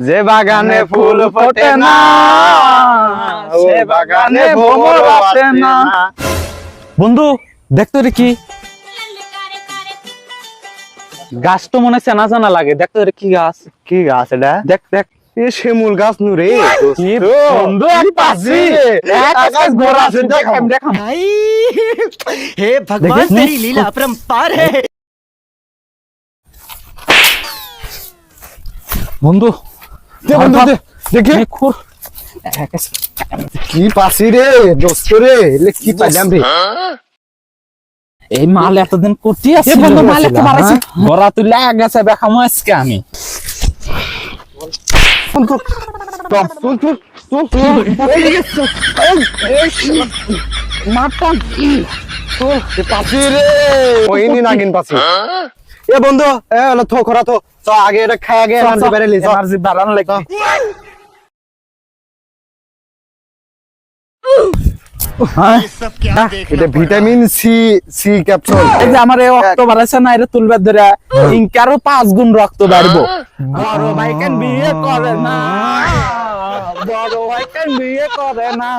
যে বাগানে ফুল ফোটে না সে বাগানে ভ্রমর আসে না। বন্ধু দেখতো রে কি গাছ তো মনে চেনা জানা লাগে, দেখতো রে কি গাছ। কি গাছ এটা? দেখ দেখ এ শিমুল গাছ নু রে। বন্ধু এক পাশে আকাশ ভরা আছে, দেখাম দেখাম। भाई हे भगवान देखिए, तेरी लीला अपरंपार है। বন্ধু দে বন্ধু দে, দেখি খুর কি পাছি রে দোস্ত রে, এলে কি পাইলাম রে। এই মাল এতদিন করতে আসছি। বন্ধু, মাল একটা মারাইছে। গড়া তুই লাগ গেছে দেখামো আজকে আমি। পাছি রে ওইনি নাগিন পাছি। এ বন্ধু এ হলো থো খরা থো তো আগে এটা খাই আগে এনার্জি বেরে লিস। এনার্জি বাড়ানো লাগে। হ্যাঁ सब क्या देख এটা ভিটামিন সি সি ক্যাপসুল। এই যে আমার এই রক্ত বাড়াইছে না, এটা তুলবার ধরে ইনকারও 5 গুণ রক্ত বাড়বো। বড় ভাই কেন বিয়ে করে না, বড় ভাই কেন বিয়ে করে না।